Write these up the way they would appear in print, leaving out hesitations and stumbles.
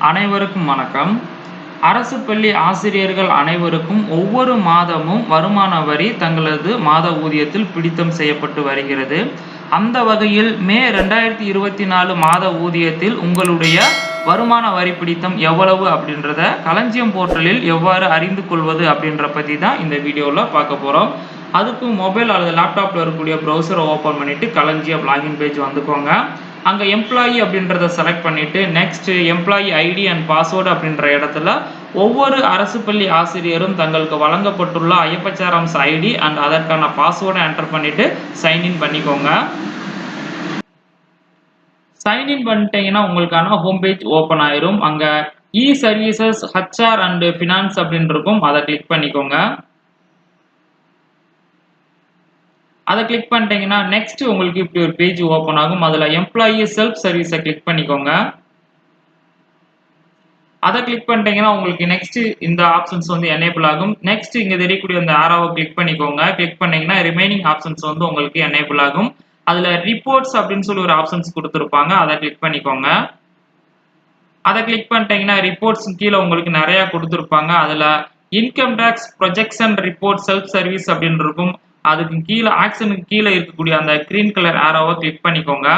அனைவருக்கும் வணக்கம். அரசு பள்ளி ஆசிரியர்கள் அனைவருக்கும் ஒவ்வொரு மாதமும் வருமான வரி தங்களது மாத ஊதியத்தில் பிடித்தம் செய்யப்பட்டு வருகிறது. அந்த வகையில் மே 2024 மாத ஊதியத்தில் உங்களுடைய வருமான வரி பிடித்தம் எவ்வளவு அப்படின்றத களஞ்சியம் போர்ட்டலில் எவ்வாறு அறிந்து கொள்வது அப்படின்ற பத்தி தான் இந்த வீடியோல பார்க்க போறோம். அதுக்கு மொபைல் அல்லது லேப்டாப்ல இருக்கக்கூடிய ப்ரௌசரை ஓபன் பண்ணிட்டு களஞ்சியம் லாகின் பேஜ் வந்துக்கோங்க. அங்க எம்ப்ளாயி அப்படின்றத செலக்ட் பண்ணிட்டு next employee ID and password அப்படின்ற இடத்துல ஒவ்வொரு அரசு பள்ளி ஆசிரியரும் தங்களுக்கு வழங்கப்பட்டுள்ள ஐயப்பச்சாரம்ஸ் ஐடி அண்ட் அதற்கான பாஸ்வேர்டை என்டர் பண்ணிட்டு சைன்இன் பண்ணிக்கோங்க. சைன்இன் பண்ணிட்டீங்கன்னா உங்களுக்கான ஹோம் பேஜ் ஓப்பன் ஆயிரும். அங்க இ சர்வீசஸ் ஹச்ஆர் அண்ட் ஃபினான்ஸ் அப்படின்னு இருக்கும், அதை கிளிக் பண்ணிக்கோங்க. அதை கிளிக் பண்ணிட்டீங்கன்னா நெக்ஸ்ட் உங்களுக்கு இப்படி ஒரு பேஜ் ஓப்பன் ஆகும். அதுல எம்ப்ளாயி செல்ஃப் சர்வீஸை கிளிக் பண்ணிக்கோங்க. அதை கிளிக் பண்ணிட்டீங்கன்னா உங்களுக்கு நெக்ஸ்ட் இந்த ஆப்ஷன்ஸ் வந்து எனேபிள் ஆகும். நெக்ஸ்ட் இங்க தெரியக்கூடிய அந்த ஆரோவை கிளிக் பண்ணிக்கோங்க. கிளிக் பண்ணீங்கன்னா ரிமைனிங் ஆப்ஷன்ஸ் வந்து உங்களுக்கு எனேபிள் ஆகும். அதுல ரிப்போர்ட்ஸ் அப்படின்னு சொல்லி ஒரு ஆப்ஷன்ஸ் கொடுத்துருப்பாங்க, அதை கிளிக் பண்ணிக்கோங்க. அதை கிளிக் பண்ணிட்டீங்கன்னா ரிப்போர்ட்ஸ் கீழே உங்களுக்கு நிறைய கொடுத்துருப்பாங்க. அதுல income tax projection report self service அப்படின்னு இருக்கும். அதுக்கு கீழே ஆக்ஷனுக்கு கீழே இருக்கக்கூடிய அந்த கிரீன் கலர் ஆரோவை கிளிக் பண்ணிக்கோங்க.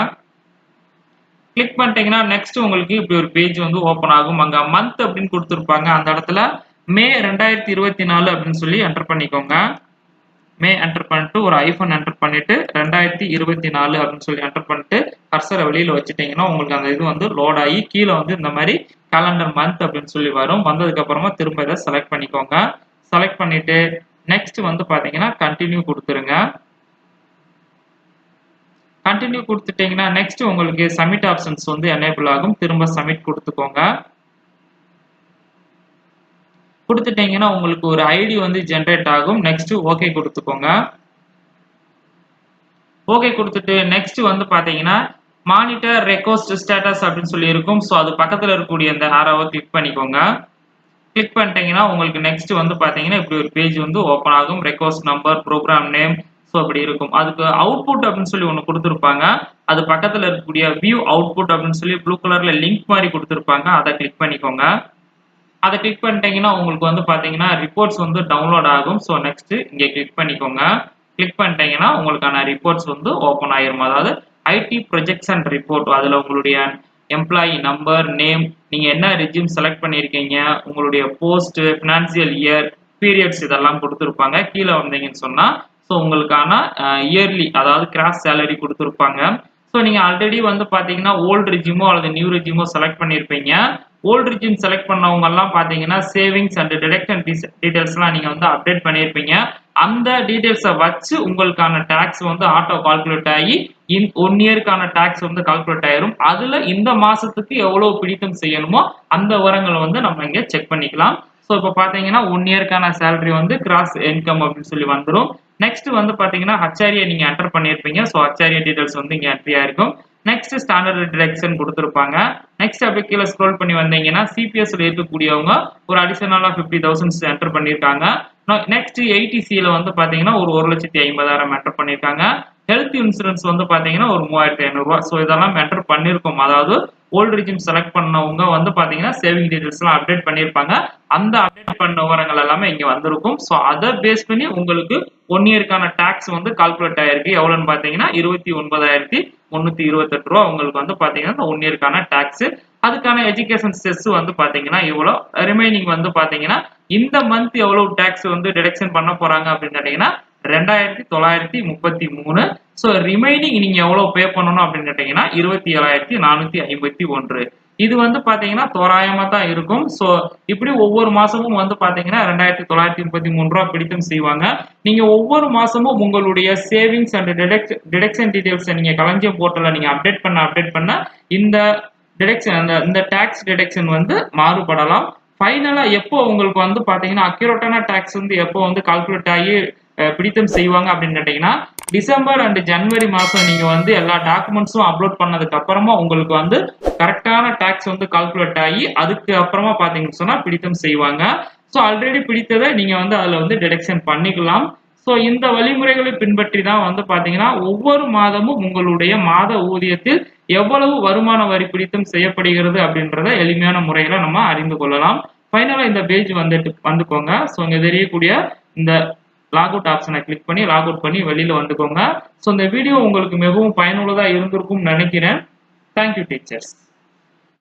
கிளிக் பண்ணிட்டீங்கன்னா நெக்ஸ்ட் உங்களுக்கு இப்படி ஒரு பேஜ் வந்து ஓப்பன் ஆகும். அங்க மந்த் அப்படின்னு கொடுத்துருப்பாங்க, அந்த இடத்துல மே 2024 அப்படின்னு சொல்லி என்டர் பண்ணிக்கோங்க. மே என்டர் பண்ணிட்டு ஒரு ஐஃபோன் என்டர் பண்ணிட்டு 2024 அப்படின்னு சொல்லி என்டர் பண்ணிட்டு கர்சரை வெளியில வச்சுட்டீங்கன்னா உங்களுக்கு அந்த இது வந்து லோட் ஆகி கீழே வந்து இந்த மாதிரி கேலண்டர் மந்த் அப்படின்னு சொல்லி வரும். வந்ததுக்கு அப்புறமா திரும்ப இதை செலக்ட் பண்ணிக்கோங்க. செலக்ட் பண்ணிட்டு நெக்ஸ்ட் வந்து பாத்தீங்கன்னா கண்டினியூ கொடுத்துருங்க. கண்டினியூ கொடுத்துட்டீங்கன்னா நெக்ஸ்ட் உங்களுக்கு சப்மிட் ஆப்ஷன்ஸ் வந்து எனேபிள் ஆகும். திரும்ப சப்மிட் கொடுத்துக்கோங்க. கொடுத்துட்டீங்கன்னா உங்களுக்கு ஒரு ஐடி வந்து ஜென்ரேட் ஆகும். நெக்ஸ்ட் ஓகே கொடுத்துக்கோங்க. ஓகே கொடுத்துட்டு நெக்ஸ்ட் வந்து பாத்தீங்கன்னா மானிட்டர் ரெக்வஸ்ட் ஸ்டேட்டஸ் அப்படின்னு சொல்லி இருக்கும். ஸோ அது பக்கத்துல இருக்கக்கூடிய அந்த ஆரோவை கிளிக் பண்ணிக்கோங்க. கிளிக் பண்ணிட்டீங்கன்னா உங்களுக்கு நெக்ஸ்ட் வந்து பாத்தீங்கன்னா இப்படி ஒரு பேஜ் வந்து ஓப்பன் ஆகும். Request number, program name, so அப்படி இருக்கும். அதுக்கு அவுட்புட் அப்படின்னு சொல்லி ஒன்று கொடுத்துருப்பாங்க. அது பக்கத்துல இருக்கக்கூடிய வியூ அவுட்புட் அப்படின்னு சொல்லி ப்ளூ கலர்ல லிங்க் மாதிரி கொடுத்துருப்பாங்க, அதை கிளிக் பண்ணிக்கோங்க. அதை கிளிக் பண்ணிட்டீங்கன்னா உங்களுக்கு வந்து பாத்தீங்கன்னா ரிப்போர்ட்ஸ் வந்து டவுன்லோட் ஆகும். ஸோ நெக்ஸ்ட் இங்கே கிளிக் பண்ணிக்கோங்க. கிளிக் பண்ணிட்டீங்கன்னா உங்களுக்கான ரிப்போர்ட்ஸ் வந்து ஓப்பன் ஆயிரும். அதாவது ஐடி ப்ரொஜெக்ஷன் ரிப்போர்ட். அதுல உங்களுடைய எம்ப்ளாயி நம்பர், நேம், நீங்க என்ன ரெஜியூம் செலக்ட் பண்ணிருக்கீங்க, உங்களுடைய போஸ்ட், பினான்சியல் இயர், பீரியட்ஸ் இதெல்லாம் கொடுத்துருப்பாங்க. கீழே வந்தீங்கன்னு சொன்னா ஸோ உங்களுக்கான இயர்லி அதாவது கிராஸ் சேலரி கொடுத்துருப்பாங்க. ஸோ நீங்க ஆல்ரெடி வந்து பாத்தீங்கன்னா ஓல்டு ரெஜியூமோ அல்லது நியூ ரெஜியூமோ செலக்ட் பண்ணிருப்பீங்க. ஓல்டு ரெஜியூம் செலக்ட் பண்ணவங்க எல்லாம் பாத்தீங்கன்னா சேவிங்ஸ் அண்ட் டிடக்ஷன் டீடைல்ஸ்லாம் நீங்க வந்து அப்டேட் பண்ணிருப்பீங்க. அந்த டீடைல்ஸை வச்சு உங்களுக்கான டாக்ஸ் வந்து ஆட்டோ கால்குலேட் ஆகி இன் 1 இயருக்கான டாக்ஸ் வந்து கால்குலேட் ஆயிரும். அதுல இந்த மாசத்துக்கு எவ்வளவு பிடித்தம் செய்யணுமோ அந்த விவரங்களை வந்து நம்ம இங்க செக் பண்ணிக்கலாம். ஸோ இப்போ பாத்தீங்கன்னா 1 இயருக்கான சேலரி வந்து கிராஸ் இன்கம் அப்படின்னு சொல்லி வந்துடும். நெக்ஸ்ட் வந்து பாத்தீங்கன்னா ஹச்ஆர்ஏ நீங்க என்டர் பண்ணிருப்பீங்க. ஸோ ஹச்ஆர்ஏ டீடைல்ஸ் வந்து இங்க என்ட்ரி ஆயிருக்கும். நெக்ஸ்ட் ஸ்டாண்டர்ட் டிடக்ஷன் கொடுத்துருப்பாங்க. நெக்ஸ்ட் அப்படியே கீழே ஸ்க்ரோல் பண்ணி வந்தீங்கன்னா சிபிஎஸ்ல இருக்கக்கூடியவங்க ஒரு அடிஷனலா 50,000 என்டர் பண்ணிருக்காங்க. நெக்ஸ்ட் 80சில வந்து பாத்தீங்கன்னா ஒரு 1,50,000 என்டர் பண்ணிருக்காங்க. ஹெல்த் இன்சூரன்ஸ் வந்து பாத்தீங்கன்னா ஒரு 3,500 ரூபாய். ஸோ இதெல்லாம் என்டர் பண்ணிருக்கோம். அதாவது ஓல்டு ரெஜியூம் செலக்ட் பண்ணவங்க வந்து பாத்தீங்கன்னா சேவிங் டீடைல்ஸ் எல்லாம் அப்டேட் பண்ணிருப்பாங்க. அந்த அப்டேட் பண்ண விவரங்கள் எல்லாமே இங்க வந்திருக்கும். ஸோ அதை பேஸ் பண்ணி உங்களுக்கு 1 இயருக்கான டாக்ஸ் வந்து கால்குலேட் ஆயிருக்கு. எவ்வளவுன்னு பாத்தீங்கன்னா 29,328 ரூபாய் உங்களுக்கு வந்து பாத்தீங்கன்னா இந்த 1 இயருக்கான டாக்ஸ். அதுக்கான எஜுகேஷன் செஸ் வந்து பாத்தீங்கன்னா இவ்வளோ. ரிமைனிங் வந்து பாத்தீங்கன்னா இந்த மந்த் எவ்வளவு டாக்ஸ் வந்து டிடக்ஷன் பண்ண போறாங்க அப்படின்னு கேட்டீங்கன்னா 2,933. ஸோ ரிமைனிங் நீங்க எவ்வளவு பே பண்ணணும் அப்படின்னு கேட்டீங்கன்னா 27,451. இது வந்து பாத்தீங்கன்னா தோராயமா தான் இருக்கும். ஸோ இப்படி ஒவ்வொரு மாசமும் வந்து பாத்தீங்கன்னா 2,933 ரூபாய் பிடித்தம் செய்வாங்க. நீங்க ஒவ்வொரு மாசமும் உங்களுடைய சேவிங்ஸ் அண்ட் டிடக்ஷன் டீடைல்ஸ் நீங்க களஞ்சியம் போர்ட்டல்ல நீங்க அப்டேட் பண்ண இந்த டிடக்ஷன் இந்த டாக்ஸ் டிடக்ஷன் வந்து மாறுபடலாம். ஃபைனலா எப்போ உங்களுக்கு வந்து பாத்தீங்கன்னா அக்யூரேட்டான டாக்ஸ் வந்து எப்போ வந்து கால்குலேட் ஆகி பிடித்தம் செய்வாங்க அப்படின்னு கேட்டீங்கன்னா டிசம்பர் அண்ட் ஜனவரி மாசம் நீங்க வந்து எல்லா டாக்குமெண்ட்ஸும் அப்லோட் பண்ணதுக்கு அப்புறமா உங்களுக்கு வந்து கரெக்டான டாக்ஸ் வந்து கால்குலேட் ஆகி அதுக்கு அப்புறமா பாத்தீங்கன்னு சொன்னா பிடித்தம் செய்வாங்க. ஸோ ஆல்ரெடி பிடித்ததை நீங்க வந்து அதுல வந்து டிடக்ஷன் பண்ணிக்கலாம். ஸோ இந்த வழிமுறைகளை பின்பற்றி தான் வந்து பாத்தீங்கன்னா ஒவ்வொரு மாதமும் உங்களுடைய மாத ஊதியத்தில் எவ்வளவு வருமான வரி பிடித்தம் செய்யப்படுகிறது அப்படின்றத எளிமையான முறையில நம்ம அறிந்து கொள்ளலாம். ஃபைனலா இந்த பேஜ் வந்துக்கோங்க. ஸோ இங்க தெரியக்கூடிய இந்த லாக் அவுட் ஆப்ஷனை கிளிக் பண்ணி லாக் அவுட் பண்ணி வெளியில வந்துக்கோங்க. ஸோ இந்த வீடியோ உங்களுக்கு மிகவும் பயனுள்ளதா இருந்திருக்கும் நினைக்கிறேன். Thank you teachers.